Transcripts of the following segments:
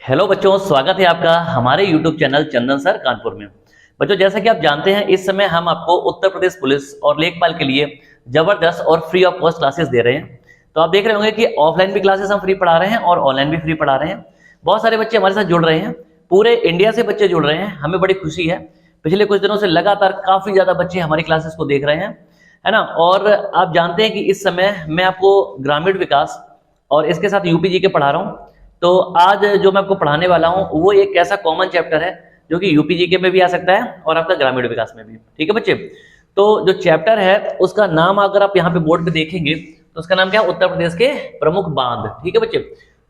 Hello बच्चों, स्वागत है आपका हमारे YouTube चैनल चंदन सर कानपुर में। बच्चों, जैसा कि आप जानते हैं, इस समय हम आपको उत्तर प्रदेश पुलिस और लेखपाल के लिए जबरदस्त और फ्री ऑफ कॉस्ट क्लासेस दे रहे हैं। तो आप देख रहे होंगे कि ऑफलाइन भी क्लासेस हम फ्री पढ़ा रहे हैं और ऑनलाइन भी फ्री पढ़ा रहे हैं। बहुत सारे बच्चे हमारे साथ जुड़ रहे हैं, पूरे इंडिया से बच्चे जुड़ रहे हैं, हमें बड़ी खुशी है। पिछले कुछ दिनों से लगातार काफी ज्यादा बच्चे हमारी क्लासेस को देख रहे हैं, है ना। और आप जानते हैं कि इस समय मैं आपको ग्रामीण विकास और इसके साथ यूपीजी के पढ़ा रहा हूँ। तो आज जो मैं आपको पढ़ाने वाला हूँ वो एक ऐसा कॉमन चैप्टर है जो कि यूपीजीके में भी आ सकता है और आपका ग्रामीण विकास में भी। ठीक है बच्चे, तो जो चैप्टर है उसका नाम अगर आप यहाँ पे बोर्ड पे देखेंगे तो उसका नाम क्या है? उत्तर प्रदेश के प्रमुख बांध। ठीक है बच्चे,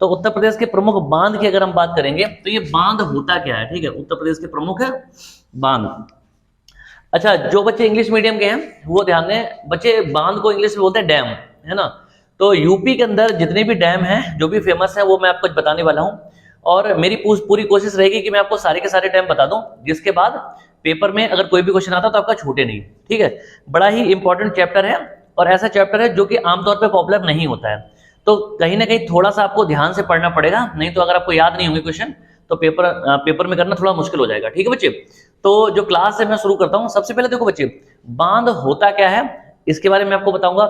तो उत्तर प्रदेश के प्रमुख बांध की अगर हम बात करेंगे तो ये बांध होता क्या है? ठीक है, उत्तर प्रदेश के प्रमुख बांध। अच्छा, जो बच्चे इंग्लिश मीडियम के हैं वो ध्यान दें, बच्चे बांध को इंग्लिश में बोलते हैं डैम, है ना। तो यूपी के अंदर जितने भी डैम हैं जो भी फेमस है वो मैं आपको बताने वाला हूँ, और मेरी पूरी कोशिश रहेगी कि मैं आपको सारे के सारे डैम बता दूं, जिसके बाद पेपर में अगर कोई भी क्वेश्चन आता तो आपका छूटे नहीं। ठीक है, बड़ा ही इंपॉर्टेंट चैप्टर है और ऐसा चैप्टर है जो कि आमतौर पर पॉपुलर नहीं होता है, तो कहीं ना कहीं थोड़ा सा आपको ध्यान से पढ़ना पड़ेगा, नहीं तो अगर आपको याद नहीं होंगे क्वेश्चन तो पेपर में करना थोड़ा मुश्किल हो जाएगा। ठीक है बच्चे, तो जो क्लास है मैं शुरू करता हूँ। सबसे पहले देखो बच्चे, बांध होता क्या है इसके बारे में आपको बताऊंगा,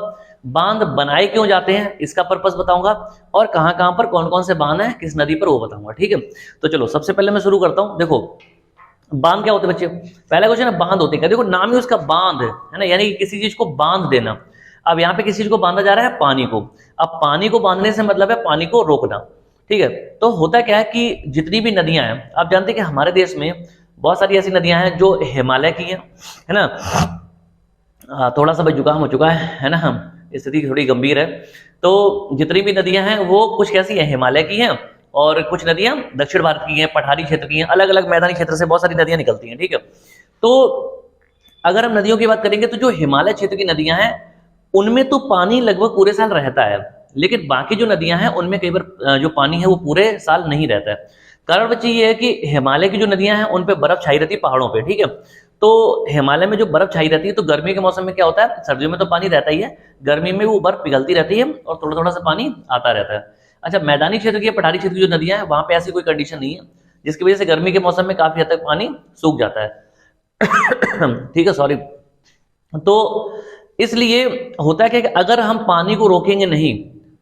बांध बनाए क्यों जाते हैं इसका पर्पस बताऊंगा, और कहां कहां पर कौन कौन से बांध हैं किस नदी पर वो बताऊंगा। ठीक है, तो चलो सबसे पहले मैं शुरू करता हूं। देखो बांध क्या होते हैं बच्चे, पहला क्वेश्चन है बांध होते क्या। देखो नाम ही उसका बांध है ना, यानी किसी चीज को बांध देना। अब यहाँ पे किसी चीज को बांधा जा रहा है, पानी को। अब पानी को बांधने से मतलब है पानी को रोकना। ठीक है, तो होता क्या है कि जितनी भी नदियां हैं, आप जानते हैं कि हमारे देश में बहुत सारी ऐसी नदियां हैं जो हिमालय की हैं, है ना। थोड़ा सा भाई जुकाम हो चुका है ना, हम स्थिति थोड़ी गंभीर है। तो जितनी भी नदियां हैं वो कुछ कैसी हैं, हिमालय की हैं, और कुछ नदियां दक्षिण भारत की हैं, पठारी क्षेत्र की हैं, अलग अलग मैदानी क्षेत्र से बहुत सारी नदियां निकलती हैं। ठीक है, तो अगर हम नदियों की बात करेंगे तो जो हिमालय क्षेत्र की नदियां हैं उनमें तो पानी लगभग पूरे साल रहता है, लेकिन बाकी जो नदियां हैं उनमें कई बार जो पानी है वो पूरे साल नहीं रहता है। कारण बच्चे ये है कि हिमालय की जो नदियां हैं उन पे बर्फ छाई रहती है पहाड़ों पे। ठीक है, तो हिमालय में जो बर्फ छाई रहती है, तो गर्मी के मौसम में क्या होता है, सर्दियों में तो पानी रहता ही है, गर्मी में वो बर्फ पिघलती रहती है और थोड़ा थोड़ा सा पानी आता रहता है। अच्छा, मैदानी क्षेत्र की, पठारी क्षेत्र की जो नदियां हैं वहां पे ऐसी कोई कंडीशन नहीं है, जिसकी वजह से गर्मी के मौसम में काफी हद तक पानी सूख जाता है। ठीक है, सॉरी। तो इसलिए होता है कि अगर हम पानी को रोकेंगे नहीं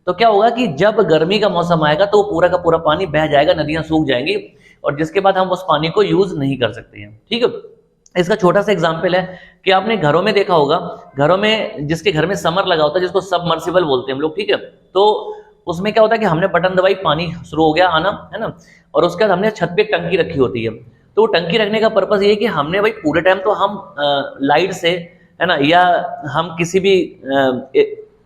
तो क्या होगा कि जब गर्मी का मौसम आएगा तो पूरा का पूरा पानी बह जाएगा, नदियां सूख जाएंगी, और जिसके बाद हम उस पानी को यूज नहीं कर सकते हैं। ठीक है, इसका छोटा सा एग्जांपल है कि आपने घरों में देखा होगा, घरों में जिसके घर में समर लगा होता है, जिसको सबमर्सिबल बोलते हैं हम लोग। ठीक है, तो उसमें क्या होता है कि हमने बटन दबाई, पानी शुरू हो गया आना, है ना, और उसके बाद हमने छत पे एक टंकी रखी होती है। तो टंकी रखने का पर्पस ये है कि हमने भाई पूरे टाइम तो हम लाइट से, है ना, या हम किसी भी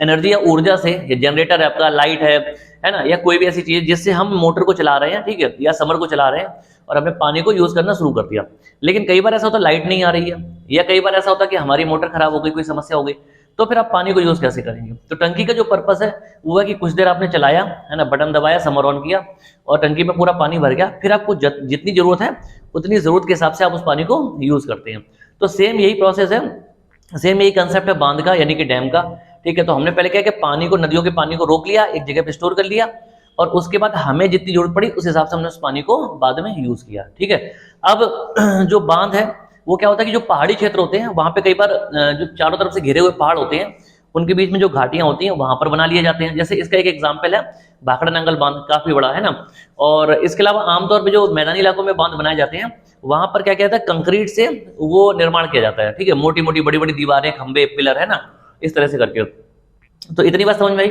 एनर्जी या ऊर्जा से, जनरेटर है आपका, लाइट है ना, या कोई भी ऐसी चीज जिससे हम मोटर को चला रहे हैं, ठीक है, या समर को चला रहे हैं, और हमने पानी को यूज करना शुरू कर दिया। लेकिन कई बार ऐसा होता है लाइट नहीं आ रही है, या कई बार ऐसा होता है कि हमारी मोटर खराब हो गई, कोई समस्या हो गई, तो फिर आप पानी को यूज कैसे करेंगे। तो टंकी का जो पर्पस है वो है कि कुछ देर आपने चलाया, है ना, बटन दबाया, समर ऑन किया, और टंकी में पूरा पानी भर गया, फिर आपको जितनी जरूरत है उतनी जरूरत के हिसाब से आप उस पानी को यूज करते हैं। तो सेम यही प्रोसेस है, सेम यही कंसेप्ट है बांध का, यानी कि डैम का। ठीक है, तो हमने पहले क्या कि पानी को, नदियों के पानी को रोक लिया, एक जगह पे स्टोर कर लिया, और उसके बाद हमें जितनी जरूरत पड़ी उस हिसाब से हमने उस पानी को बाद में यूज किया। ठीक है, अब जो बांध है वो क्या होता है कि जो पहाड़ी क्षेत्र होते हैं वहां पे कई बार जो चारों तरफ से घिरे हुए पहाड़ होते हैं उनके बीच में जो घाटियां होती हैं वहां पर बना लिए जाते हैं। जैसे इसका एक एग्जाम्पल है भाखड़ा नंगल बांध, काफी बड़ा है ना। और इसके अलावा आमतौर पर जो मैदानी इलाकों में बांध बनाए जाते हैं वहां पर क्या कहता है, कंक्रीट से वो निर्माण किया जाता है। ठीक है, मोटी मोटी बड़ी बड़ी दीवारें, खंबे, पिलर, है ना, इस तरह से करके। तो इतनी बात समझ में आई,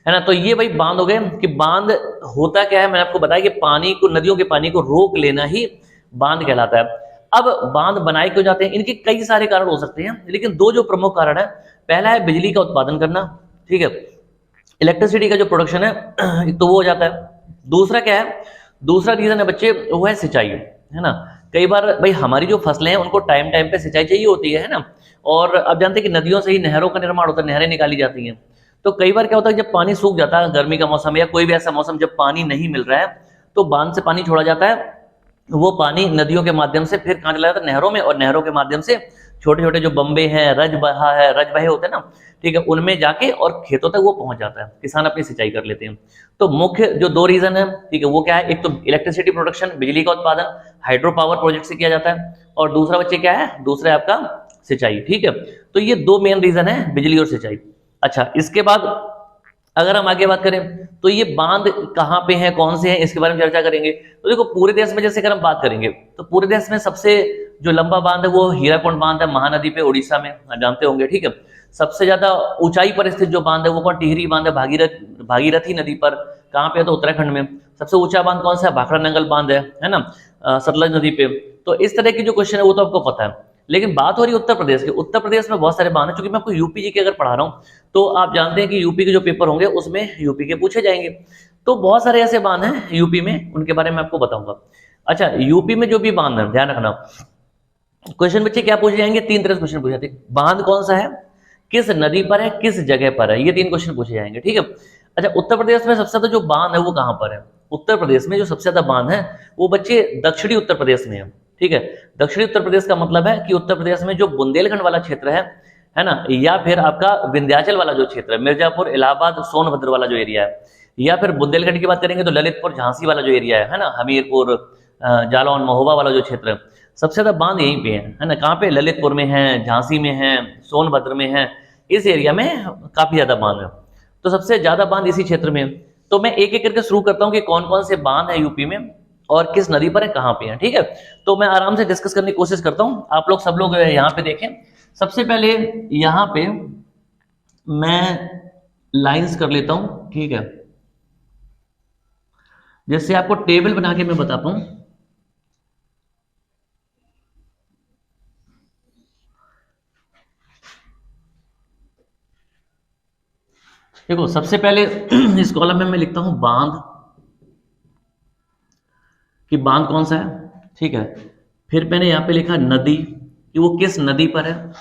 है ना। तो ये भाई बांध हो गए कि बांध होता क्या है, मैंने आपको बताया कि पानी को, नदियों के पानी को रोक लेना ही बांध कहलाता है। अब बांध बनाए क्यों जाते हैं, इनके कई सारे कारण हो सकते हैं, लेकिन दो जो प्रमुख कारण है, पहला है बिजली का उत्पादन करना। ठीक है, इलेक्ट्रिसिटी का जो प्रोडक्शन है तो वो हो जाता है। दूसरा क्या है, दूसरा रीजन है बच्चे, वो है सिंचाई, है ना। कई बार भाई हमारी जो फसलें हैं उनको टाइम टाइम पे सिंचाई चाहिए होती है ना, और अब जानते हैं कि नदियों से ही नहरों का निर्माण होता है, नहरें निकाली जाती हैं। तो कई बार क्या होता है, जब पानी सूख जाता है, गर्मी का मौसम या कोई भी ऐसा मौसम जब पानी नहीं मिल रहा है, तो बांध से पानी छोड़ा जाता है, वो पानी नदियों के माध्यम से फिर कहाँ चला जाता है, नहरों में, और नहरों के माध्यम से छोटे छोटे जो बम्बे हैं, रजबहे होते हैं ना, ठीक है, उनमें जाके और खेतों तक वो पहुंच जाता है, किसान अपनी सिंचाई कर लेते हैं। तो मुख्य जो दो रीजन है, ठीक है, वो क्या है, एक तो इलेक्ट्रिसिटी प्रोडक्शन, बिजली का उत्पादन हाइड्रो पावर प्रोजेक्ट से किया जाता है, और दूसरा बच्चे क्या है, दूसरा है आपका सिंचाई, ठीक है। तो ये दो मेन रीजन है, बिजली और सिंचाई। अच्छा, इसके बाद अगर हम आगे बात करें तो ये बांध कहाँ पे हैं, कौन से हैं, इसके बारे में चर्चा करेंगे। तो देखो पूरे देश में जैसे अगर हम बात करेंगे तो पूरे देश में सबसे जो लंबा बांध है वो हीराकुंड बांध है, महानदी पे, उड़ीसा में, जानते होंगे, ठीक है। सबसे ज्यादा ऊंचाई पर स्थित जो बांध है वो कौन, टिहरी बांध है, भागीरथी नदी पर। कहाँ पे है, तो उत्तराखंड में। सबसे ऊंचा बांध कौन सा है, भाखड़ा नंगल बांध है ना, सतलज नदी पे। तो इस तरह की जो क्वेश्चन है वो तो आपको पता है। लेकिन बात हो रही है उत्तर प्रदेश की। उत्तर प्रदेश में बहुत सारे बांध हैं, क्योंकि मैं आपको यूपी जी के अगर पढ़ा रहा हूँ तो आप जानते हैं कि यूपी के जो पेपर होंगे उसमें यूपी के पूछे जाएंगे। तो बहुत सारे ऐसे बांध हैं यूपी में, उनके बारे में आपको बताऊंगा। अच्छा, यूपी में जो भी बांध है, ध्यान रखना, क्वेश्चन बच्चे क्या पूछे जाएंगे, तीन तरह से क्वेश्चन पूछे जाते हैं। बांध कौन सा है, किस नदी पर है, किस जगह पर है, ये तीन क्वेश्चन पूछे जाएंगे, ठीक है। अच्छा, उत्तर प्रदेश में सबसे ज्यादा जो बांध है वो कहां पर है, उत्तर प्रदेश में जो सबसे ज्यादा बांध है वो बच्चे दक्षिणी उत्तर प्रदेश में है, ठीक है। दक्षिणी उत्तर प्रदेश का मतलब है कि उत्तर प्रदेश में जो बुंदेलखंड वाला क्षेत्र है ना, या फिर आपका विंध्याचल वाला जो क्षेत्र है, मिर्जापुर, इलाहाबाद, सोनभद्र वाला जो एरिया है, या फिर बुंदेलखंड की बात करेंगे तो ललितपुर, झांसी वाला जो एरिया है ना, हमीरपुर, जालौन, महोबा वाला जो क्षेत्र है, सबसे ज्यादा बांध यहीं पे है ना। कहाँ पे, ललितपुर में है, झांसी में है, सोनभद्र में है, इस एरिया में काफी ज्यादा बांध है। तो सबसे ज्यादा बांध इसी क्षेत्र में है। तो मैं एक एक करके शुरू करता हूँ कि कौन कौन से बांध है यूपी में और किस नदी पर है, कहाँ पे है, ठीक है। तो मैं आराम से डिस्कस करने की कोशिश करता हूँ, आप लोग सब लोग यहाँ पे देखें। सबसे पहले यहाँ पे मैं लाइंस कर लेता हूँ, ठीक है, जैसे आपको टेबल बना के मैं बताता हूँ। देखो सबसे पहले इस कॉलम में मैं लिखता हूं बांध, कि बांध कौन सा है, ठीक है। फिर मैंने यहां पे लिखा नदी, कि वो किस नदी पर है,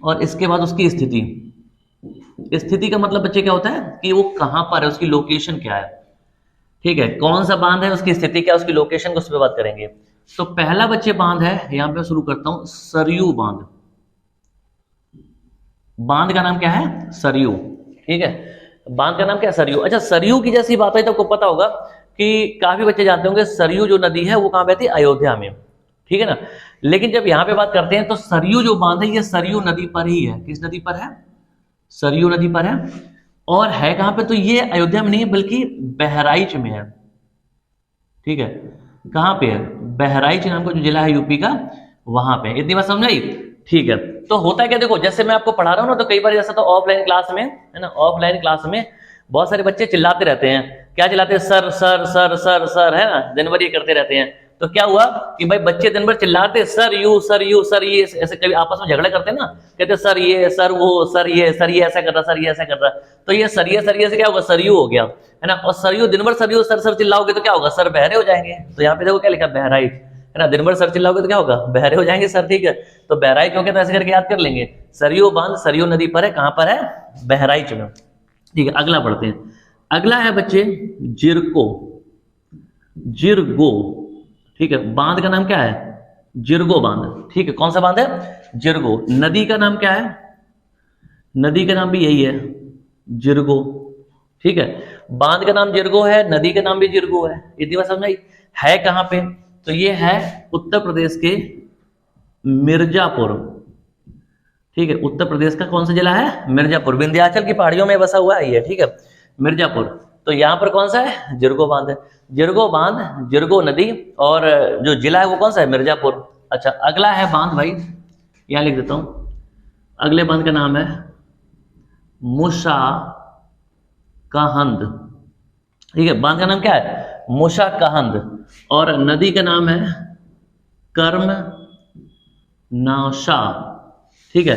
और इसके बाद उसकी स्थिति। स्थिति का मतलब बच्चे क्या होता है कि वो कहां पर है, उसकी लोकेशन क्या है, ठीक है। कौन सा बांध है, उसकी स्थिति क्या है, उसकी लोकेशन को उस पर बात करेंगे। तो पहला बच्चे बांध है, यहां पे शुरू करता हूं, सरयू बांध। बांध का नाम क्या है, सरयू, ठीक है। बांध का नाम क्या है, सरयू। अच्छा, सरयू की जैसी बात है तो आपको पता होगा कि काफी बच्चे जानते होंगे सरयू जो नदी है वो कहां बहती है, अयोध्या में, ठीक है ना। लेकिन जब यहां पे बात करते हैं तो सरयू जो बांध है ये सरयू नदी पर ही है। किस नदी पर है, सरयू नदी पर है। और है कहां पे, तो ये अयोध्या में नहीं बल्कि बहराइच में है, ठीक है। कहां पे है, बहराइच नाम का जो जिला है यूपी का, वहां पे। इतनी बात समझ आई, ठीक है। तो होता है क्या, देखो जैसे मैं आपको पढ़ा रहा हूं ना, तो कई बार जैसा तो ऑफलाइन क्लास में है ना, ऑफलाइन क्लास में बहुत सारे बच्चे चिल्लाते रहते हैं। क्या चिल्लाते हैं, sir sir sir sir sir, है ना, दिन भर ये करते रहते हैं। तो क्या हुआ कि भाई बच्चे दिन भर चिल्लाते sir you sir you sir ये, ऐसे कभी आपस में झगड़ा करते हैं ना, कहते सर ये सर वो, सर ये ऐसा कर रहा, सर ये ऐसा कर रहा। तो ये सर ये से क्या होगा, सरयू हो गया, है ना। और सरयू दिन भर सरयू सर सर चिल्लाओगे तो क्या होगा, सर बहरे हो जाएंगे। तो यहाँ पे देखो क्या लिखा, बहराइच, है ना। दिन भर सर चिल्लाओगे तो क्या होगा, बहरे हो जाएंगे सर, ठीक है। तो बहराइच हो गया, तो ऐसे करके याद कर लेंगे। सरयू बांध सरयू नदी पर है, कहां पर है, बहराइच में, ठीक है। अगला पढ़ते हैं। अगला है बच्चे जिरको, जिरगो, ठीक है। बांध का नाम क्या है, जिरगो बांध, ठीक है। कौन सा बांध है, जिरगो। नदी का नाम क्या है, नदी का नाम भी यही है, जिरगो, ठीक है। बांध का नाम जिरगो है, नदी का नाम भी जिरगो है। इतनी बात समझ आई। है कहां पे, तो ये है उत्तर प्रदेश के मिर्जापुर, ठीक है। उत्तर प्रदेश का कौन सा जिला है, मिर्जापुर। विंध्याचल की पहाड़ियों में बसा हुआ है ये, ठीक है, मिर्जापुर। तो यहां पर कौन सा है, जिरगो बांध है। जिरगो बांध, जिरगो नदी, और जो जिला है वो कौन सा है, मिर्जापुर। अच्छा, अगला है बांध भाई, यहां लिख देता हूं। अगले बांध का नाम है मुशा कहंद, ठीक है। बांध का नाम क्या है, मुशा कहंद। और नदी का नाम है कर्म नाशा, ठीक है।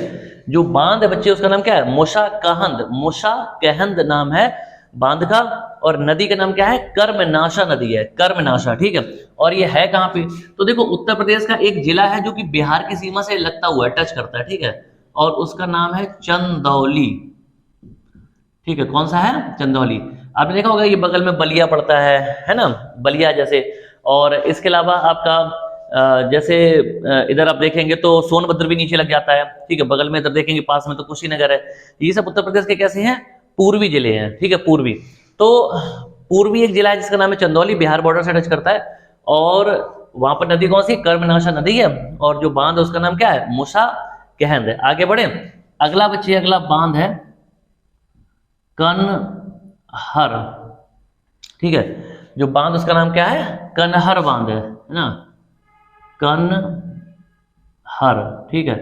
जो बांध है बच्चे उसका नाम क्या है, मुशा कहंद, मुशा कहंद नाम है बांध का। और नदी का नाम क्या है, कर्मनाशा नदी है, कर्मनाशा, ठीक है। और ये है कहां पे, तो देखो उत्तर प्रदेश का एक जिला है जो कि बिहार की सीमा से लगता हुआ है, टच करता है, ठीक है। और उसका नाम है चंदौली, ठीक है। कौन सा है, चंदौली। आपने देखा होगा ये बगल में बलिया पड़ता है ना, बलिया जैसे। और इसके अलावा आपका जैसे इधर आप देखेंगे तो सोनभद्र भी नीचे लग जाता है, ठीक है, बगल में इधर देखेंगे पास में तो कुशीनगर है। ये सब उत्तर प्रदेश के कैसे हैं, पूर्वी जिले हैं, ठीक है, पूर्वी। तो पूर्वी एक जिला है जिसका नाम है चंदौली, बिहार बॉर्डर से टच करता है, और वहां पर नदी कौन सी, कर्मनाशा नदी है, और जो बांध है उसका नाम क्या है, मुसा कहंद है। आगे बढ़े, अगला बच्चे, अगला बांध है कनहर, ठीक है, जो बांध उसका नाम क्या है, कनहर बांध है ना, कनहर, ठीक है,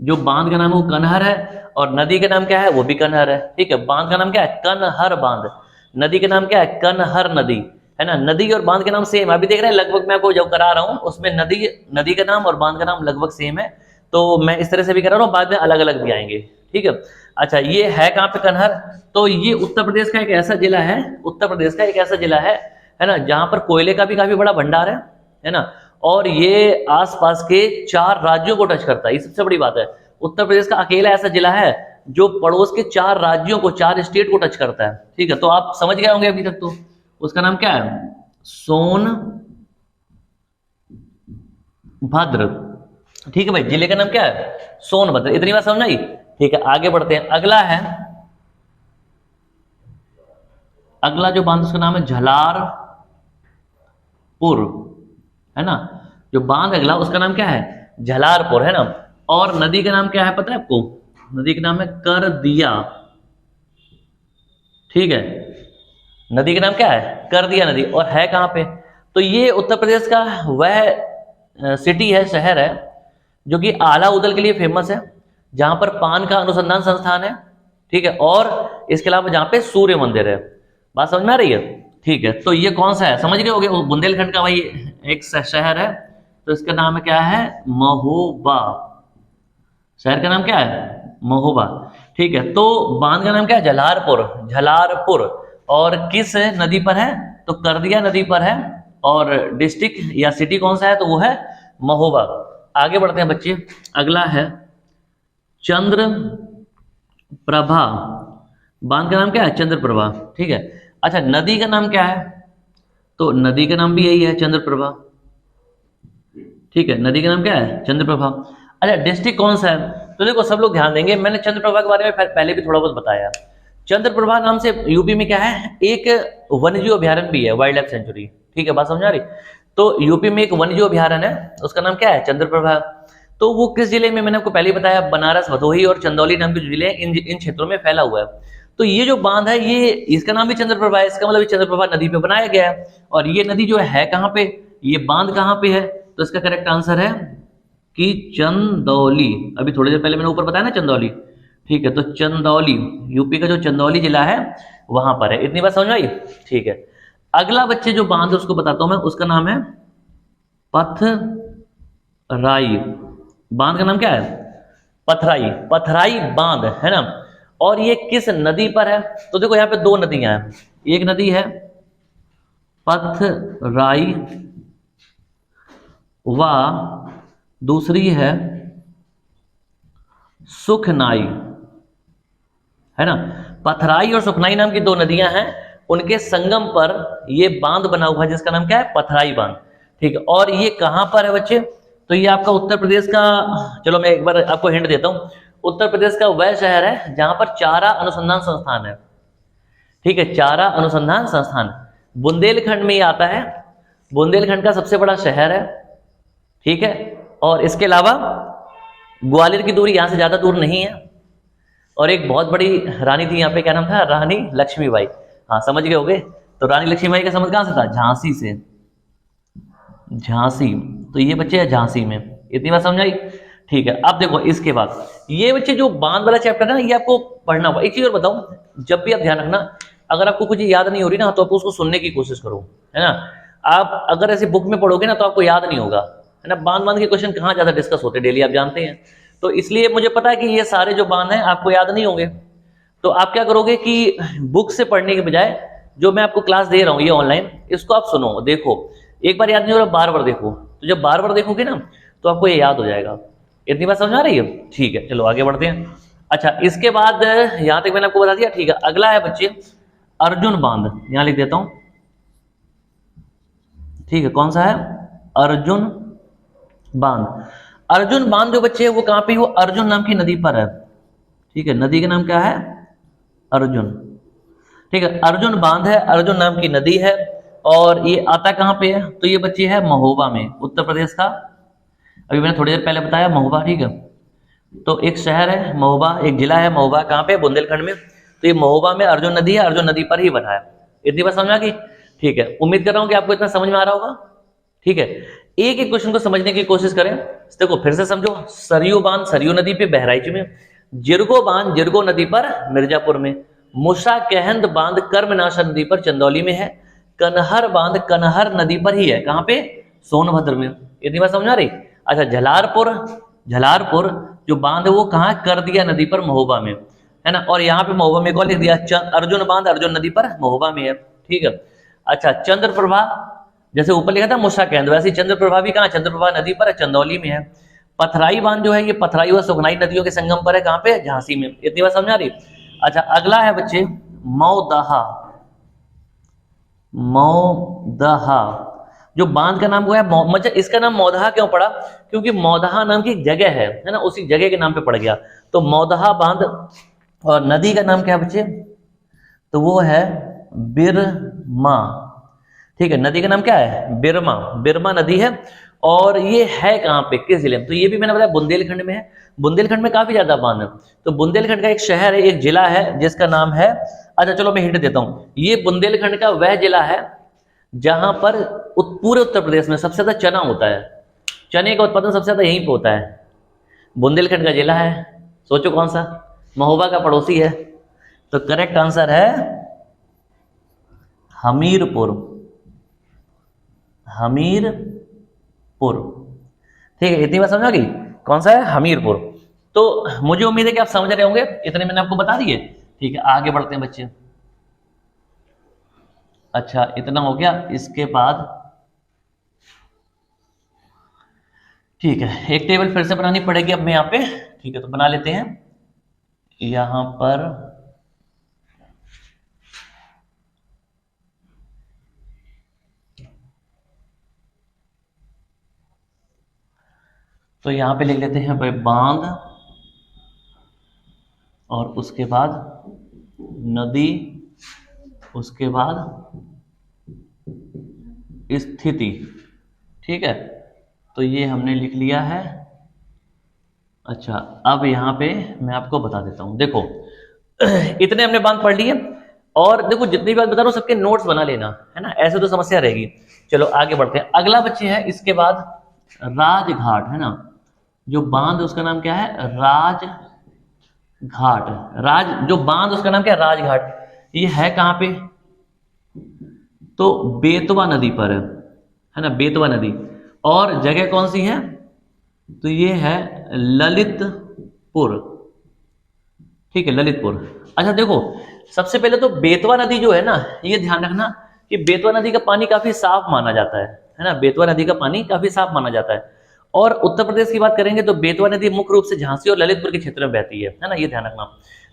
जो बांध का नाम है वो कनहर है, और नदी का नाम क्या है, वो भी कनहर है, ठीक है। बांध का नाम क्या है, कनहर बांध, नदी का नाम क्या है, कनहर नदी, है ना। नदी और बांध के नाम सेम, अभी देख रहे हैं लगभग, मैं आपको जब करा रहा हूं उसमें नदी का नाम और बांध का नाम लगभग सेम है, तो मैं इस तरह से भी करा रहा हूं, बाद में अलग अलग भी आएंगे, ठीक है। अच्छा, ये है कहाँ पे कनहर, तो ये उत्तर प्रदेश का एक ऐसा जिला है, उत्तर प्रदेश का एक ऐसा जिला है ना, जहां पर कोयले का भी काफी बड़ा भंडार है ना, और ये आसपास के 4 राज्यों को टच करता है। ये सबसे बड़ी बात है, उत्तर प्रदेश का अकेला ऐसा जिला है जो पड़ोस के 4 राज्यों को, 4 स्टेट को टच करता है, ठीक है। तो आप समझ गए होंगे अभी तक, तो उसका नाम क्या है, सोनभद्र, ठीक है भाई, जिले का नाम क्या है, सोनभद्र। इतनी बात समझ आई, ठीक है। आगे बढ़ते हैं, अगला है, अगला जो बांध उसका नाम है झलारपुर, है ना, जो बांध अगला उसका नाम क्या है, झलारपुर, है ना। और नदी का नाम क्या है पता है आपको, नदी का नाम है करदिया, ठीक है, नदी का नाम क्या है, करदिया नदी, और है कहां पे, तो ये उत्तर प्रदेश का वह सिटी है, शहर है, जो कि आला उदल के लिए फेमस है, जहां पर पान का अनुसंधान संस्थान है, ठीक है, और इसके अलावा जहां पे सूर्य मंदिर है। बात समझ में आ रही है, ठीक है। तो ये कौन सा है, समझ गए होगे, बुंदेलखंड का भाई एक शहर है, तो इसका नाम क्या है, महोबा, शहर का नाम क्या है, महोबा, ठीक है। तो बांध का नाम क्या है, झलारपुर, झलारपुर, और किस नदी पर है, तो करदिया नदी पर है, और डिस्ट्रिक्ट या सिटी कौन सा है, तो वो है महोबा। आगे बढ़ते हैं बच्चे, अगला है चंद्रप्रभा, बांध का नाम क्या है, चंद्रप्रभा, ठीक है। अच्छा, नदी का नाम क्या है, तो नदी का नाम भी यही है, चंद्रप्रभा, ठीक है, नदी का नाम क्या है, चंद्रप्रभा। अच्छा, डिस्ट्रिक्ट कौन सा है, तो देखो सब लोग ध्यान देंगे, मैंने चंद्रप्रभा के बारे में पहले भी थोड़ा बहुत बताया। चंद्रप्रभा नाम से यूपी में क्या है, एक वन्यजीव अभ्यारण्य भी है, वाइल्ड लाइफ सेंचुरी, ठीक है, बात समझ आ रही। तो यूपी में एक वन्यजीव अभ्यारण्य है, उसका नाम क्या है, चंद्रप्रभा। तो वो किस जिले में, मैंने आपको पहले ही बताया, बनारस, भदोही और चंदौली नाम के जो जिले हैं, इन क्षेत्रों में फैला हुआ है। तो ये जो बांध है, ये इसका नाम भी चंद्रप्रभा है, इसका मतलब चंद्रप्रभा नदी पे बनाया गया है। और ये नदी जो है कहाँ पे, ये बांध कहाँ पे है, तो इसका करेक्ट आंसर है कि चंदौली। अभी थोड़ी देर पहले मैंने ऊपर बताया ना चंदौली, ठीक है, तो चंदौली, यूपी का जो चंदौली जिला है वहां पर है। इतनी बात समझ आई, ठीक है। अगला बच्चे जो बांध है उसको बताता हूं मैं, उसका नाम है पथराई, बांध का नाम क्या है, पथराई, पथराई बांध, है ना। और ये किस नदी पर है, तो देखो यहाँ पे 2 नदियां हैं, एक नदी है पथराई व दूसरी है सुखनाई, है ना। पथराई और सुखनाई नाम की 2 नदियां हैं, उनके संगम पर ये बांध बना हुआ है जिसका नाम क्या है, पथराई बांध, ठीक है। और ये कहां पर है बच्चे, तो ये आपका उत्तर प्रदेश का, चलो मैं एक बार आपको हिंट देता हूं, उत्तर प्रदेश का वह शहर है जहां पर चारा अनुसंधान संस्थान है, ठीक है, चारा अनुसंधान संस्थान बुंदेलखंड में ही आता है, बुंदेलखंड का सबसे बड़ा शहर है, ठीक है। और इसके अलावा ग्वालियर की दूरी यहां से ज्यादा दूर नहीं है, और एक बहुत बड़ी रानी थी यहाँ पे, क्या नाम था, रानी लक्ष्मीबाई, हाँ समझ गए होगे। तो रानी लक्ष्मीबाई का संबंध कहां से था, झांसी से, झांसी, तो ये बच्चे है झांसी में। इतनी बात समझ आई, ठीक है। अब देखो इसके बाद ये बच्चे जो बांध वाला चैप्टर है ना, ये आपको पढ़ना होगा। एक चीज और बताऊं, जब भी आप ध्यान रखना, अगर आपको कुछ याद नहीं हो रही ना, तो आप उसको सुनने की कोशिश करो, है ना। आप अगर ऐसे बुक में पढ़ोगे ना तो आपको याद नहीं होगा, है ना। बांध के क्वेश्चन कहाँ ज्यादा डिस्कस होते हैं डेली, आप जानते हैं। तो इसलिए मुझे पता है कि ये सारे जो बांध हैं आपको याद नहीं होंगे, तो आप क्या करोगे कि बुक से पढ़ने के बजाय जो मैं आपको क्लास दे रहा हूँ ये ऑनलाइन, इसको आप सुनो, देखो, एक बार याद नहीं हो रहा बार बार देखो, तो जब बार बार देखोगे ना तो आपको ये याद हो जाएगा। इतनी बात समझ आ रही है, ठीक है, चलो आगे बढ़ते हैं। अच्छा, इसके बाद यहां तक मैंने आपको बता दिया, ठीक है। अगला है बच्चे अर्जुन बांध, यहां लिख देता हूं, ठीक है, कौन सा है, अर्जुन बांध। अर्जुन बांध जो बच्चे है वो कहाँ पे है? वो अर्जुन नाम की नदी पर है। ठीक है, नदी का नाम क्या है? अर्जुन। ठीक है, अर्जुन बांध है, अर्जुन नाम की नदी है, और ये आता कहाँ पे है? तो ये बच्चे है महोबा में, उत्तर प्रदेश का। अभी मैंने थोड़ी देर पहले बताया महोबा। ठीक है, तो एक शहर है महोबा, एक जिला है महोबा, कहाँ पे? बुंदेलखंड में। तो ये महोबा में अर्जुन नदी है, अर्जुन नदी पर ही बना है। इतनी बात समझ आ गई? ठीक है, उम्मीद कर रहा हूँ कि आपको इतना समझ में आ रहा होगा। ठीक है, एक एक क्वेश्चन को समझने की कोशिश करें। देखो फिर से समझो, सरयू बांध सरयू नदी पे बहराइच में, जिरगो बांध जिरगो नदी पर मिर्जापुर में, मुसा कहंद बांध कर्मनाशा नदी पर चंदौली में है, कनहर बांध कनहर नदी पर ही है, कहाँ पे? सोनभद्र में। इतनी बात समझ आ रही? अच्छा, झलारपुर, झलारपुर जो बांध है वो कहाँ? कर दिया नदी पर महोबा में, है ना। और यहाँ पे महोबा में कौन लिख दिया? अर्जुन बांध अर्जुन नदी पर महोबा में है। ठीक है, अच्छा, चंद्रप्रभा जैसे ऊपर लिखा था मुसा केंद्र, वैसे चंद्रप्रभा भी कहाँ? चंद्रप्रभा नदी पर है, चंदौली में है। पथराई बांध जो है ये पथराई व सुखनाई नदियों के संगम पर है, कहाँ पे? झांसी में। इतनी बात समझ आ रही? अच्छा, अगला है बच्चे मौदहा। मौदहा जो बांध का नाम हुआ है, मतलब इसका नाम मौदहा क्यों पड़ा? क्योंकि मौदहा नाम की एक जगह है ना, उसी जगह के नाम पे पड़ गया, तो मौदहा बांध। और नदी का नाम क्या है बच्चे? तो वो है बिरमा। ठीक है, नदी का नाम क्या है? बिरमा, बिरमा नदी है। और ये है कहाँ पे? किस जिले में? तो ये भी मैंने बताया बुंदेलखंड में है। बुंदेलखंड में काफी ज्यादा बांध है। तो बुंदेलखंड का एक शहर है, एक जिला है जिसका नाम है, अच्छा चलो मैं हिंट देता हूँ, ये बुंदेलखंड का वह जिला है जहां पर पूरे उत्तर प्रदेश में सबसे ज्यादा चना होता है। चने का उत्पादन सबसे ज्यादा यहीं पे होता है। बुंदेलखंड का जिला है, सोचो कौन सा? महोबा का पड़ोसी है। तो करेक्ट आंसर है हमीरपुर। हमीरपुर। ठीक है, इतनी बात समझ आ गई? कौन सा है? हमीरपुर। तो मुझे उम्मीद है कि आप समझ रहे होंगे, इतने मैंने आपको बता दिए। ठीक है, आगे बढ़ते हैं बच्चे। अच्छा, इतना हो गया। इसके बाद ठीक है, एक टेबल फिर से बनानी पड़ेगी अब मैं यहाँ पे। ठीक है, तो बना लेते हैं यहां पर। तो यहां पे लिख लेते हैं भाई बांध, और उसके बाद नदी, उसके बाद स्थिति। ठीक है, तो ये हमने लिख लिया है। अच्छा, अब यहाँ पे मैं आपको बता देता हूँ। देखो इतने हमने बांध पढ़ लिए, और देखो जितनी बात बता रहा हूँ सबके नोट्स बना लेना, है ना, ऐसे तो समस्या रहेगी। चलो आगे बढ़ते हैं। अगला बच्चे है इसके बाद राजघाट, है ना। जो बांध उसका नाम क्या है? राजघाट। जो बांध उसका नाम क्या है? राजघाट। ये है कहाँ पे? तो बेतवा नदी पर है ना, बेतवा नदी। और जगह कौन सी है? तो ये है ललितपुर। ठीक है, ललितपुर। अच्छा देखो, सबसे पहले तो बेतवा नदी जो है ना, ये ध्यान रखना कि बेतवा नदी का पानी काफी साफ माना जाता है ना। बेतवा नदी का पानी काफी साफ माना जाता है। और उत्तर प्रदेश की बात करेंगे तो बेतवा नदी मुख्य रूप से झांसी और ललितपुर के क्षेत्र में बहती है ना, ये ध्यान रखना।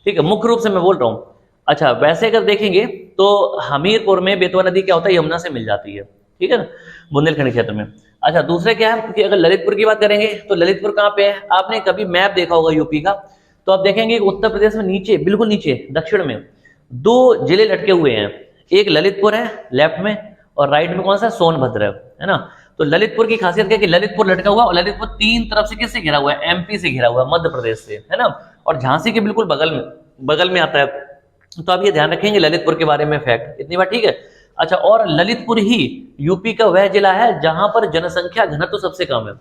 ठीक है, मुख्य रूप से मैं बोल रहा हूँ। अच्छा, वैसे अगर देखेंगे तो हमीरपुर में बेतवा नदी क्या होता है? यमुना से मिल जाती है। ठीक है ना, बुंदेलखंड क्षेत्र में। अच्छा, दूसरे क्या है कि अगर ललितपुर की बात करेंगे तो ललितपुर कहाँ पे है? आपने कभी मैप देखा होगा यूपी का, तो आप देखेंगे उत्तर प्रदेश में नीचे, बिल्कुल नीचे दक्षिण में दो जिले लटके हुए हैं। एक ललितपुर है लेफ्ट में, और राइट में कौन सा? सोनभद्र है ना। तो ललितपुर की खासियत क्या है कि ललितपुर लटका हुआ, और ललितपुर तीन तरफ से किससे घिरा हुआ है? एमपी से घिरा हुआ है, मध्य प्रदेश से, है ना। और झांसी के बिल्कुल बगल में आता है। तो आप ये ध्यान रखेंगे ललितपुर के बारे में फैक्ट, इतनी बात ठीक है। अच्छा, और ललितपुर ही यूपी का वह जिला है जहां पर जनसंख्या घनत्व तो सबसे कम है।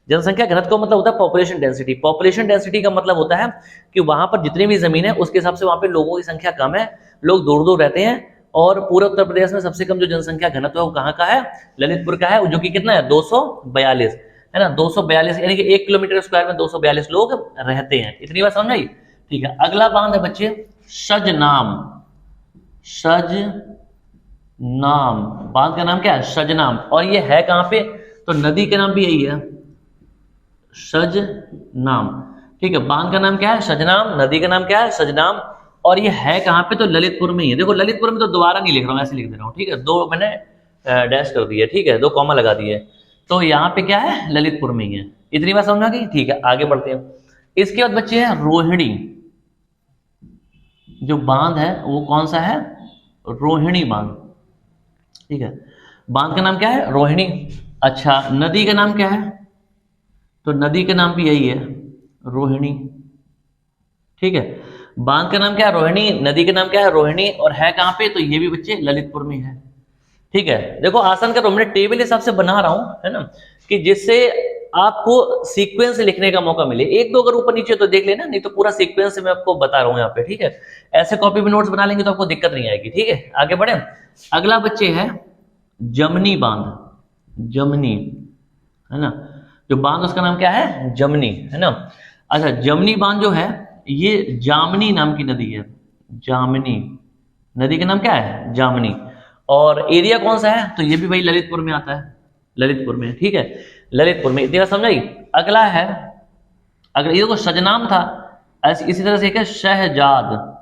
जनसंख्या घनत्व का मतलब होता है पॉपुलेशन डेंसिटी। पॉपुलेशन डेंसिटी का मतलब होता है कि वहां पर जितनी भी जमीन है उसके हिसाब से वहां पे लोगों की संख्या कम है, लोग दूर दूर रहते हैं। और पूरे उत्तर प्रदेश में सबसे कम जो जनसंख्या घनत्व है वो कहाँ का है? ललितपुर का है, जो कि कितना है? 242, है ना। 242 यानी कि 1 किलोमीटर स्क्वायर में 242 लोग रहते हैं। इतनी बात समझ आई? ठीक है, अगला बांध है बच्चे सजनाम। सजनाम बांध का नाम क्या है? सजनाम। और ये है कहां पे? तो नदी का नाम भी यही है, सजनाम। ठीक है, बांध का नाम क्या है? सजनाम। नदी का नाम क्या है? सजनाम। और ये है कहां पे? तो ललितपुर में ही है। देखो ललितपुर में तो दोबारा नहीं लिख रहा हूं, ऐसे लिख दे रहा हूं। ठीक है, दो मैंने डैश कर दिए, ठीक है, दो कॉमा लगा दिए। तो यहाँ पे क्या है, ललितपुर में ही है। इतनी बात समझ आ गई, ठीक है आगे बढ़ते हैं। इसके बाद बच्चे हैं रोहिणी, जो बांध है वो कौन सा है, रोहिणी बांध, ठीक है। बांध का नाम क्या है, रोहिणी। अच्छा, नदी का नाम क्या है, तो नदी का नाम भी यही है, रोहिणी, ठीक है। बांध का नाम क्या है, रोहिणी, नदी का नाम क्या है, रोहिणी, और है कहाँ पे, तो ये भी बच्चे ललितपुर में है, ठीक है। देखो आसान कर, मैं टेबल हिसाब से बना रहा हूं, है ना, कि जिससे आपको सीक्वेंस लिखने का मौका मिले। एक दो अगर ऊपर नीचे तो देख लेना, नहीं तो पूरा सीक्वेंस मैं आपको बता रहा हूं यहाँ पे, ठीक है। ऐसे कॉपी में नोट्स बना लेंगे तो आपको दिक्कत नहीं आएगी, ठीक है। आगे बढ़े, अगला बच्चे है जमनी बांध, जमनी, है ना, जो बांध उसका नाम क्या है, जमनी, है ना। अच्छा, जमनी बांध जो है ये जामनी नाम की नदी है, जामनी, नदी का नाम क्या है, जामनी। और एरिया कौन सा है, तो ये भी भाई ललितपुर में आता है, ललितपुर में, ठीक है, ललितपुर में। इतनी बात समझाई। अगला है, अगर ये देखो सजनाम था, इसी तरह से एक है शहजाद।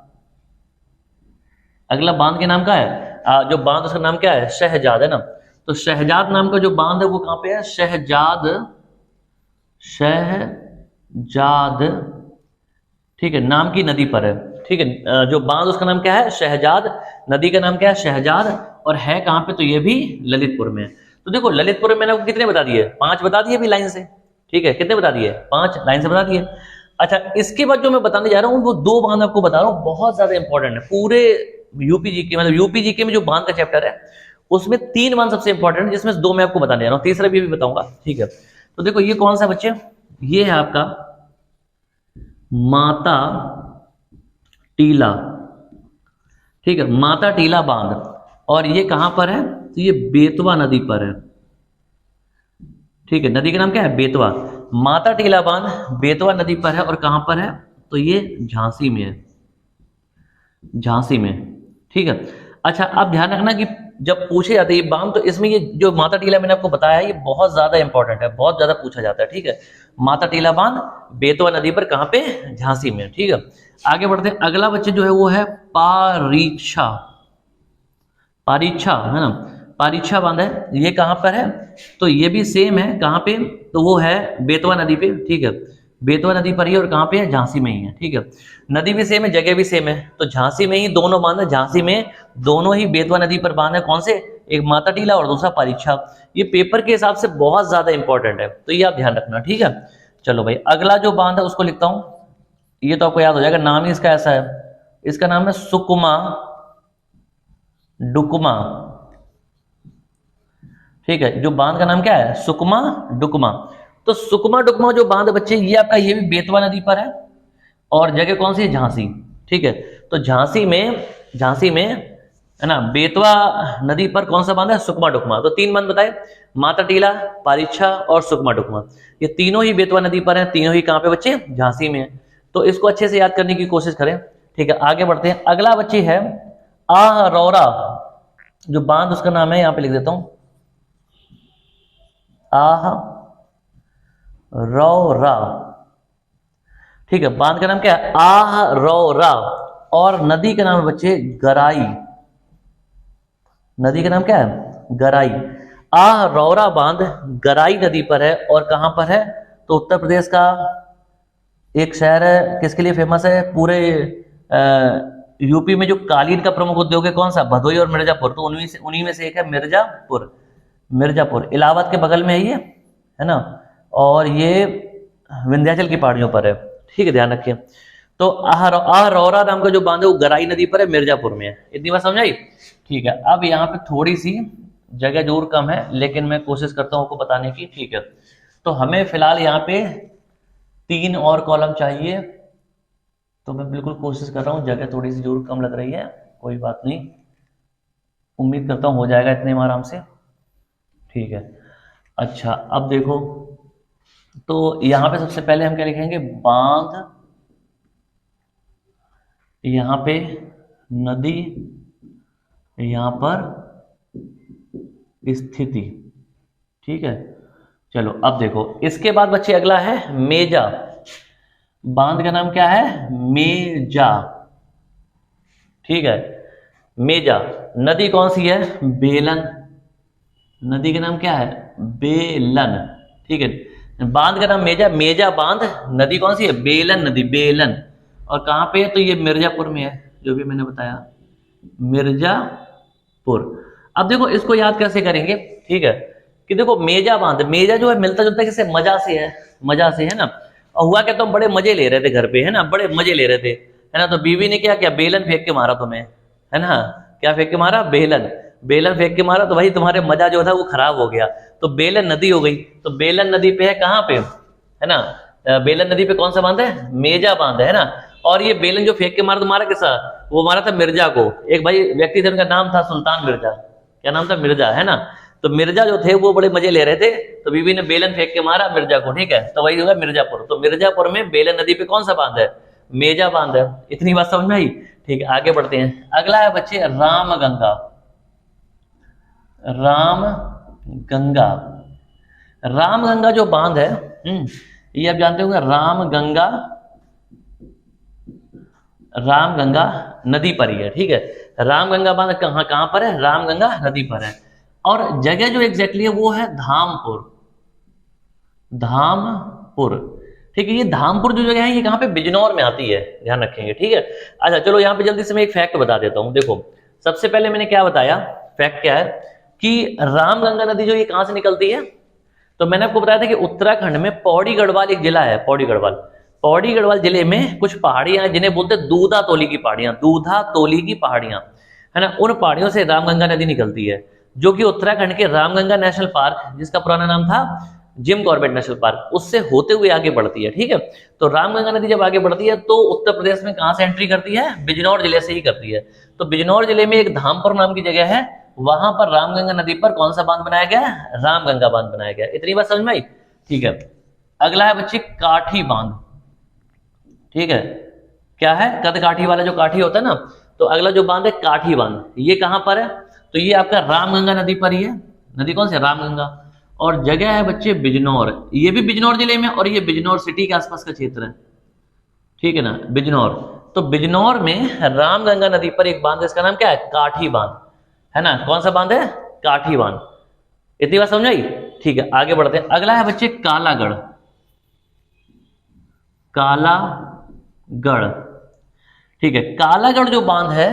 अगला बांध के नाम का है, जो बांध उसका नाम क्या है, शहजाद, है ना। तो शहजाद नाम का जो बांध है वो कहां पे है, शहजाद, शहजाद, ठीक है, नाम की नदी पर है, ठीक है। जो बांध उसका नाम क्या है, शहजाद, नदी का नाम क्या है, शहजाद, और है कहां पे, तो ये भी ललितपुर में है। तो देखो ललितपुर में मैंने आपको कितने बता दिए, 5 बता दिए भी लाइन से, ठीक है। कितने बता दिए, 5 लाइन से बता दिए। अच्छा, इसके बाद जो मैं बताने जा रहा हूं वो 2 बांध आपको बता रहा हूं, बहुत ज्यादा इंपॉर्टेंट है। पूरे यूपी जीके, मतलब यूपी जीके में जो बांध का चैप्टर है उसमें 3 बांध सबसे इंपॉर्टेंट है, जिसमें से 2 मैं आपको बताने जा रहा हूं, तीसरा भी बताऊंगा, ठीक है। तो देखो ये कौन सा बच्चे, ये है आपका माता टीला, ठीक है, माता टीला बांध, और ये कहां पर है, तो ये बेतवा नदी पर है, ठीक है। नदी का नाम क्या है, बेतवा। माता टीला बांध बेतवा नदी पर है, और कहां पर है, तो ये झांसी में है, झांसी में, ठीक है। अच्छा, अब ध्यान रखना कि जब पूछे जाते हैं ये बांध, तो इसमें ये जो माता टीला मैंने आपको बताया है ये बहुत ज्यादा इंपॉर्टेंट है, बहुत ज्यादा पूछा जाता है, ठीक है। माता टीला बांध बेतवा नदी पर, कहां पे, झांसी में, ठीक है। आगे बढ़ते हैं, अगला बच्चे जो है वो है पारीक्षा, पारीक्षा, है ना, पारीक्षा बांध है, ये कहां पर है, तो ये भी सेम है, कहां पे, तो वो है बेतवा नदी पे, ठीक है। बेतवा नदी पर ही, और कहां पे है, झांसी में ही है, ठीक है। नदी भी सेम है, जगह भी सेम है, तो झांसी में ही दोनों बांध है, झांसी में दोनों ही बेतवा नदी पर बांध है। कौन से, एक माता टीला और दूसरा पारीक्षा। ये पेपर के हिसाब से बहुत ज्यादा इंपॉर्टेंट है, तो ये आप ध्यान रखना, ठीक है। चलो भाई, अगला जो बांध है उसको लिखता हूं, ये तो आपको याद हो जाएगा, नाम ही इसका ऐसा है, इसका नाम है सुकमा डुकमा, ठीक है। जो बांध का नाम क्या है, सुकमा डुकमा। तो सुकमा डुकमा जो बांध बच्चे, ये आपका, ये भी बेतवा नदी पर है, और जगह कौन सी है, झांसी, ठीक है। तो झांसी में, झांसी में, है ना, बेतवा नदी पर कौन सा बांध है, सुकमा डुकमा। तो 3 बांध बताए, माता टीला, पारीक्षा और सुकमा डुकमा। ये तीनों ही बेतवा नदी पर है, तीनों ही कहां पे बच्चे, झांसी में है। तो इसको अच्छे से याद करने की कोशिश करें, ठीक है। आगे बढ़ते हैं, अगला बच्चे है आहरौरा, जो बांध उसका नाम है, यहां पे लिख देता हूं, आहरौरा, ठीक है। बांध का नाम क्या है, आहरौरा, और नदी का नाम है बच्चे गराई, नदी का नाम क्या है, गराई। आहरौरा बांध गराई नदी पर है, और कहां पर है, तो उत्तर प्रदेश का एक शहर है, किसके लिए फेमस है, पूरे यूपी में जो कालीन का प्रमुख उद्योग है कौन सा, भदोई और मिर्जापुर, तो उन्हीं में से एक है मिर्जापुर, मिर्जापुर इलाहाबाद के बगल में है ये, है ना, और ये विंध्याचल की पहाड़ियों पर है, ठीक है, ध्यान रखिए। तो आहरौरा नाम का जो बांध है वो गराई नदी पर है, मिर्जापुर में है। इतनी बात समझ आई, ठीक है। अब यहाँ पे थोड़ी सी जगह जरूर कम है, लेकिन मैं कोशिश करता हूँ आपको बताने की, ठीक है। तो हमें फिलहाल यहाँ पे 3 और कॉलम चाहिए, तो मैं बिल्कुल कोशिश कर रहा हूँ, जगह थोड़ी सी जरूर कम लग रही है, कोई बात नहीं, उम्मीद करता हूँ हो जाएगा इतने में आराम से, ठीक है। अच्छा, अब देखो, तो यहाँ पे सबसे पहले हम क्या लिखेंगे, बांध, यहाँ पे नदी, यहाँ पर स्थिति, ठीक है। चलो अब देखो, इसके बाद बच्चे अगला है मेजा, बांध का नाम क्या है, मेजा, ठीक है। मेजा, नदी कौन सी है, बेलन, नदी का नाम क्या है? बेलन। ठीक है। बांध का नाम मेजा, मेजा बांध। नदी कौन सी है? बेलन नदी, बेलन। और कहाँ पे है? तो ये मिर्जापुर में है, जो भी मैंने बताया, मिर्जापुर। अब देखो इसको याद कैसे करेंगे, ठीक है, कि देखो मेजा बांध, मेजा जो है मिलता जुलता किससे? मजा से है, मजा से, है ना। और हुआ क्या, तुम बड़े मजे ले रहे थे घर पे, है ना, बड़े मजे ले रहे थे, है ना, तो बीवी ने क्या किया? बेलन फेंक के मारा तुम्हें, है ना। क्या फेंक के मारा? बेलन। बेलन फेंक के मारा तो भाई तुम्हारे मजा जो था वो खराब हो गया, तो बेलन नदी हो गई। तो बेलन नदी पे है, कहाँ पे, है ना, बेलन नदी पे कौन सा बांध है? मेजा बांध है ना। और ये बेलन जो फेंक के मारा तो मारा किसा? वो मारा था मिर्जा को। एक भाई व्यक्ति थे, उनका नाम था सुल्तान मिर्जा। क्या नाम था? मिर्जा, है ना। तो मिर्जा जो थे वो बड़े मजे ले रहे थे, तो बीवी ने बेलन फेंक के मारा मिर्जा को, ठीक है, तो वही होगा मिर्जापुर। तो मिर्जापुर में बेलन नदी पे कौन सा बांध है? मेजा बांध है। इतनी बात समझ में आई? ठीक है, आगे बढ़ते हैं। अगला है बच्चे राम गंगा। राम गंगा, राम गंगा जो बांध है, ये आप जानते होंगे, राम गंगा, राम गंगा नदी पर ही है, ठीक है। राम गंगा बांध कहाँ कहाँ पर है? राम गंगा नदी पर है। और जगह जो एग्जैक्टली है वो है धामपुर, धामपुर, ठीक है। ये धामपुर जो जगह है ये कहाँ पे? बिजनौर में आती है, ध्यान रखेंगे, ठीक है। अच्छा चलो यहाँ पे जल्दी से मैं एक फैक्ट बता देता हूँ। देखो सबसे पहले मैंने क्या बताया, फैक्ट क्या है कि रामगंगा नदी जो ये कहाँ से निकलती है, तो मैंने आपको बताया था कि उत्तराखंड में पौड़ी गढ़वाल एक जिला है, पौड़ी गढ़वाल। पौड़ी गढ़वाल जिले में कुछ पहाड़ियां हैं जिन्हें बोलते हैं दूधा तोली की पहाड़ियां, दूधा तोली की पहाड़ियां, है ना। उन पहाड़ियों से रामगंगा नदी निकलती है, जो कि उत्तराखंड के रामगंगा नेशनल पार्क, जिसका पुराना नाम था जिम कॉर्बेट नेशनल पार्क, उससे होते हुए आगे बढ़ती है, ठीक है। तो रामगंगा नदी जब आगे बढ़ती है तो उत्तर प्रदेश में कहां से एंट्री करती है? बिजनौर जिले से ही करती है। तो बिजनौर जिले में एक धामपुर नाम की जगह है, वहां पर रामगंगा नदी पर कौन सा बांध बनाया गया? रामगंगा बांध बनाया गया। इतनी बात समझ में आई? ठीक है। अगला है बच्चे काठी बांध, ठीक है। क्या है? कद काठी वाला जो काठी होता है ना, तो अगला जो बांध है काठी बांध, ये कहां पर है? तो ये आपका रामगंगा नदी पर ही है। नदी कौन सी? रामगंगा। और जगह है बच्चे बिजनौर, ये भी बिजनौर जिले में, और ये बिजनौर सिटी के आसपास का क्षेत्र है, ठीक है ना, बिजनौर। तो बिजनौर में रामगंगा नदी पर एक बांध है, इसका नाम क्या है? काठी बांध, है ना। कौन सा बांध है? काठी बांध। इतनी बात समझ आई? ठीक है, आगे बढ़ते हैं। अगला है बच्चे कालागढ़, कालागढ़, ठीक है। कालागढ़ जो बांध है,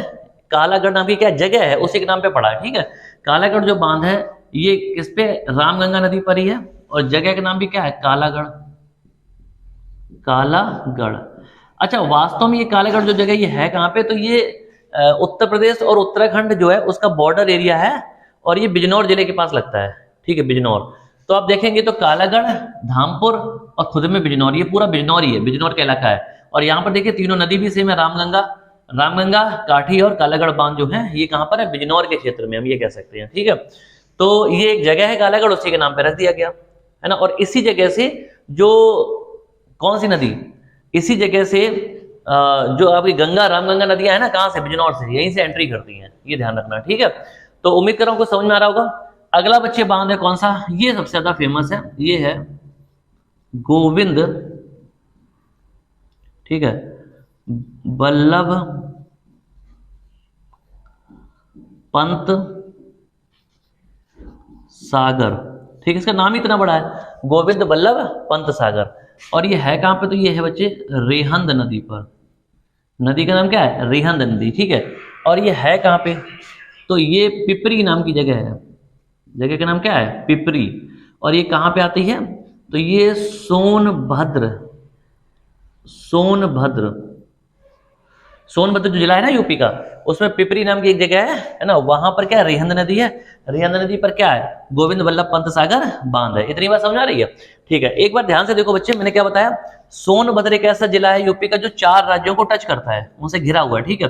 कालागढ़ नाम की क्या जगह है, उसी के नाम पे पड़ा है, ठीक है। कालागढ़ जो बांध है ये किस पे? रामगंगा नदी पर ही है, और जगह का नाम भी क्या है? कालागढ़, कालागढ़। अच्छा वास्तव में ये कालागढ़ जो जगह ये है कहाँ पे? तो ये उत्तर प्रदेश और उत्तराखंड जो है उसका बॉर्डर एरिया है, और ये बिजनौर जिले के पास लगता है, ठीक है, बिजनौर। तो आप देखेंगे तो कालागढ़, धामपुर और खुद में बिजनौर, ये पूरा बिजनौर ही है, बिजनौर का इलाका है। और यहाँ पर देखिए तीनों नदी भी सेम है, रामगंगा, रामगंगा, काठी और कालागढ़ बांध जो है ये कहाँ पर है? बिजनौर के क्षेत्र में, हम ये कह सकते हैं, ठीक है। तो ये एक जगह है कालागढ़, उसी के नाम पे रख दिया गया, है ना। और इसी जगह से जो कौन सी नदी, इसी जगह से जो आपकी गंगा, रामगंगा नदियां है ना, कहां से? बिजनौर से, यहीं से एंट्री करती हैं, ये ध्यान रखना, ठीक है। तो उम्मीद कर रहा हूं कुछ समझ में आ रहा होगा। अगला बच्चे बांध है कौन सा? ये सबसे ज्यादा फेमस है, ये है गोविंद, ठीक है, वल्लभ पंत सागर, ठीक है। इसका नाम ही इतना बड़ा है, गोविंद वल्लभ पंत सागर। और ये है कहां पे? तो ये है बच्चे रेहंद नदी पर। नदी का नाम क्या है? रेहंद नदी, ठीक है। और ये है कहां पे? तो ये पिपरी नाम की जगह है, जगह का नाम क्या है? पिपरी। और ये कहां पे आती है? तो ये सोनभद्र, सोनभद्र, सोनभद्र जो जिला है ना यूपी का, उसमें पिपरी नाम की एक जगह है ना, वहां पर क्या है? रेहंद नदी है। रेहंद नदी पर क्या है? गोविंद वल्लभ पंत सागर बांध है। इतनी बात समझ आ रही है? ठीक है, एक बार ध्यान से देखो बच्चे, मैंने क्या बताया? सोनभद्र एक ऐसा जिला है यूपी का जो 4 राज्यों को टच करता है, उनसे घिरा हुआ है, ठीक है।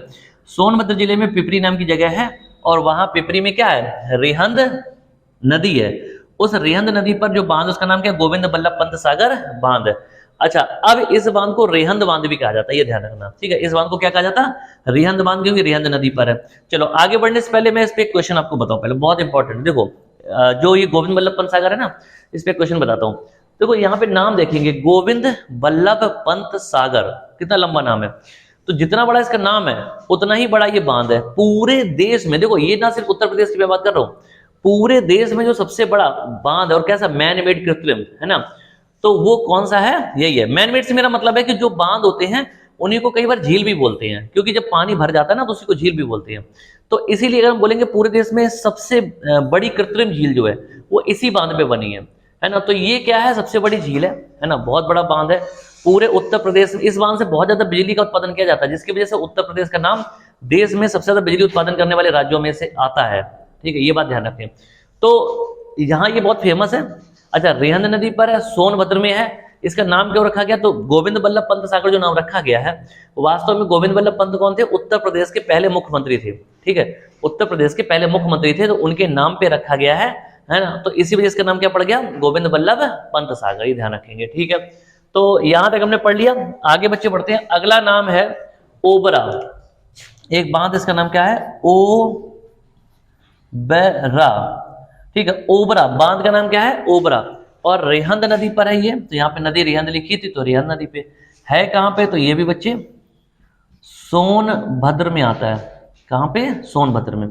सोनभद्र जिले में पिपरी नाम की जगह है, और वहां पिपरी में क्या है? रेहंद नदी है। उस रेहंद नदी पर जो बांध, उसका नाम क्या है? गोविंद वल्लभ पंत सागर बांध है। अच्छा, अब इस बांध को रेहंद बांध भी कहा जाता है, ये ध्यान रखना, ठीक है। इस बांध को क्या कहा जाता है? रेहंद बांध, क्योंकि रेहंद नदी पर है। चलो आगे बढ़ने से पहले मैं इस पे एक क्वेश्चन आपको बताऊं, पहले बहुत इंपॉर्टेंट। देखो जो ये गोविंद वल्लभ पंत सागर है ना, इस पे क्वेश्चन बताता हूं। देखो यहाँ पे नाम देखेंगे, गोविंद वल्लभ पंत सागर, कितना लंबा नाम है। तो जितना बड़ा इसका नाम है उतना ही बड़ा ये बांध है पूरे देश में। देखो ये ना सिर्फ उत्तर प्रदेश की मैं बात कर रहा हूँ, पूरे देश में जो सबसे बड़ा बांध और कैसा मैन मेड कृत्रिम है ना, तो वो कौन सा है, यही है। मैन मेड से मेरा मतलब है कि जो बांध होते हैं उन्हीं को कई बार झील भी बोलते हैं, क्योंकि जब पानी भर जाता है ना तो उसी को झील भी बोलते हैं। तो इसीलिए अगर हम बोलेंगे पूरे देश में सबसे बड़ी कृत्रिम झील जो है वो इसी बांध पे बनी है ना। तो ये क्या है, सबसे बड़ी झील है ना, बहुत बड़ा बांध है पूरे उत्तर प्रदेश में। इस बांध से बहुत ज्यादा बिजली का उत्पादन किया जाता है, जिसकी वजह से उत्तर प्रदेश का नाम देश में सबसे ज्यादा बिजली उत्पादन करने वाले राज्यों में से आता है। ठीक है, ये बात ध्यान रखें। तो यहाँ ये बहुत फेमस है। अच्छा, रिहंद नदी पर है, सोनभद्र में है। इसका नाम क्यों रखा गया, तो गोविंद बल्लभ पंत सागर जो नाम रखा गया है, वास्तव में गोविंद बल्लभ पंत कौन थे, उत्तर प्रदेश के पहले मुख्यमंत्री थे। ठीक है, उत्तर प्रदेश के पहले मुख्यमंत्री थे, तो उनके नाम पे रखा गया है ना। तो इसी वजह इसका नाम क्या पड़ गया, गोविंद बल्लभ पंत सागर, ये ध्यान रखेंगे। ठीक है, तो यहां तक हमने पढ़ लिया। आगे बच्चे बढ़ते हैं। अगला नाम है ओबरा। एक बांध, इसका नाम क्या है, ओबरा। ठीक है, ओबरा बांध का नाम क्या है, ओबरा। और रिहंद नदी पर है ये, तो यहाँ पे नदी रिहंद लिखी थी, तो रिहंद नदी पे है। कहां पे, तो ये भी बच्चे सोनभद्र में आता है। कहां पे, सोनभद्र में।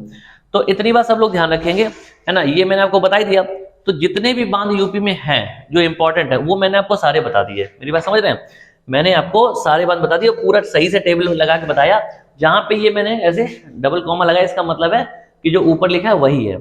तो इतनी बात सब लोग ध्यान रखेंगे, है ना। ये मैंने आपको बता ही दिया। तो जितने भी बांध यूपी में हैं जो इंपॉर्टेंट है वो मैंने आपको सारे बता दिए। मेरी बात समझ रहे हैं, मैंने आपको सारे बांध बता दिए, पूरा सही से टेबल में लगा के बताया। जहां पे ये मैंने ऐसे डबल कॉमा लगाया, इसका मतलब है कि जो ऊपर लिखा है वही है।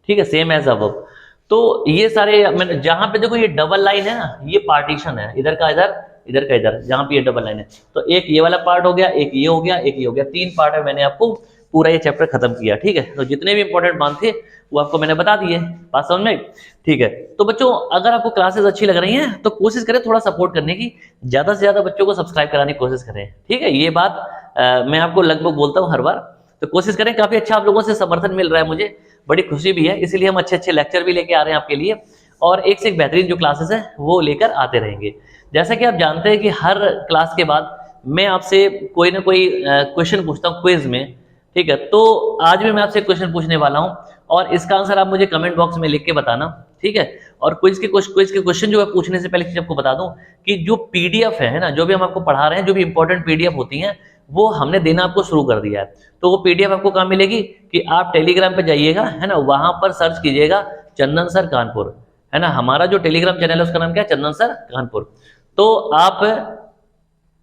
ठीक है, सेम एज अब। तो ये सारे मैंने, जहां पे देखो ये डबल लाइन है ना, ये पार्टीशन है, इधर का इधर, इधर का इधर, जहां पे ये डबल लाइन है। तो एक ये वाला पार्ट हो गया, एक ये हो गया, एक ये हो गया, 3 पार्ट है। मैंने आपको पूरा ये चैप्टर खत्म किया। ठीक है, तो जितने भी इंपॉर्टेंट बांध थे वो आपको मैंने बता दिए। बात समझ में? ठीक है, तो बच्चों अगर आपको क्लासेस अच्छी लग रही हैं तो कोशिश करें थोड़ा सपोर्ट करने की, ज्यादा से ज्यादा बच्चों को सब्सक्राइब कराने की कोशिश करें। ठीक है, ये बात मैं आपको लगभग बोलता हूँ हर बार, तो कोशिश करें। काफी अच्छा आप लोगों से समर्थन मिल रहा है, मुझे बड़ी खुशी भी है। इसीलिए हम अच्छे अच्छे लेक्चर भी लेके आ रहे हैं आपके लिए, और एक से एक बेहतरीन जो क्लासेस है वो लेकर आते रहेंगे। जैसा कि आप जानते हैं कि हर क्लास के बाद मैं आपसे कोई ना कोई क्वेश्चन पूछता हूँ क्विज में। ठीक है, तो आज भी मैं आपसे क्वेश्चन पूछने वाला हूं, और इसका आंसर आप मुझे कमेंट बॉक्स में लिख के बताना। ठीक है, और क्विज के क्वेश्चन जो है पूछने से पहले चीज आपको बता दूं कि जो पीडीएफ है ना, जो भी हम आपको पढ़ा रहे हैं, जो भी इंपॉर्टेंट पीडीएफ होती हैं वो हमने देना आपको शुरू कर दिया है। तो वो पीडीएफ आपको कहाँ मिलेगी, कि आप टेलीग्राम पे जाइएगा, है ना, वहां पर सर्च कीजिएगा चंदन सर कानपुर, है ना। हमारा जो टेलीग्राम चैनल है उसका नाम क्या है, चंदन सर कानपुर। तो आप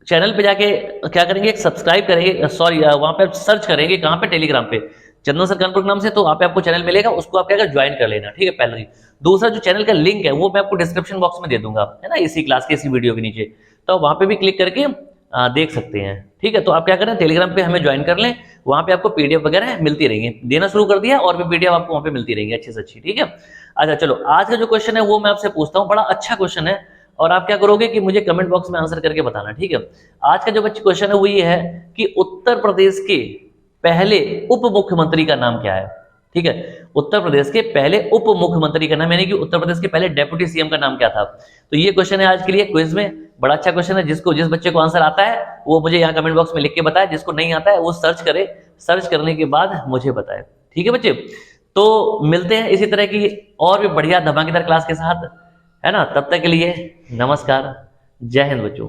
चैनल पे जाके क्या करेंगे, सब्सक्राइब करेंगे, सॉरी वहां पे सर्च करेंगे, कहां पे, टेलीग्राम पे चंदन सर कानपुर के नाम से। तो वहां पे आपको चैनल मिलेगा, उसको आप क्या कर ज्वाइन कर लेना। ठीक है, पहला। दूसरा, जो चैनल का लिंक है वो मैं आपको डिस्क्रिप्शन बॉक्स में दे दूंगा, है ना, इसी क्लास के इसी वीडियो के नीचे। तो वहां पे भी क्लिक करके देख सकते हैं। ठीक है, तो आप क्या करें, टेलीग्राम पे हमें ज्वाइन कर लें, वहां पे आपको पीडीएफ वगैरह मिलती रहेंगी। देना शुरू कर दिया, और भी पीडीएफ आपको वहां पे मिलती रहेंगी अच्छी से अच्छी। ठीक है, अच्छा चलो, आज का जो क्वेश्चन है वो मैं आपसे पूछता हूँ, बड़ा अच्छा क्वेश्चन है, और आप क्या करोगे कि मुझे कमेंट बॉक्स में आंसर करके बताना। ठीक है, आज का जो बच्चे क्वेश्चन है वो ये है कि उत्तर प्रदेश के पहले उप मुख्यमंत्री का नाम क्या है। ठीक है, उत्तर प्रदेश के पहले उप मुख्यमंत्री का नाम, यानी कि उत्तर प्रदेश के पहले डेप्यूटी सीएम का नाम क्या था। तो ये क्वेश्चन है आज के लिए क्विज में, बड़ा अच्छा क्वेश्चन है। जिस बच्चे को आंसर आता है वो मुझे यहाँ कमेंट बॉक्स में लिख के बताए, जिसको नहीं आता है वो सर्च करे, सर्च करने के बाद मुझे बताए। ठीक है बच्चे, तो मिलते हैं इसी तरह की और भी बढ़िया धमाकेदार क्लास के साथ, है ना। तब तक के लिए नमस्कार, जय हिंद बच्चों।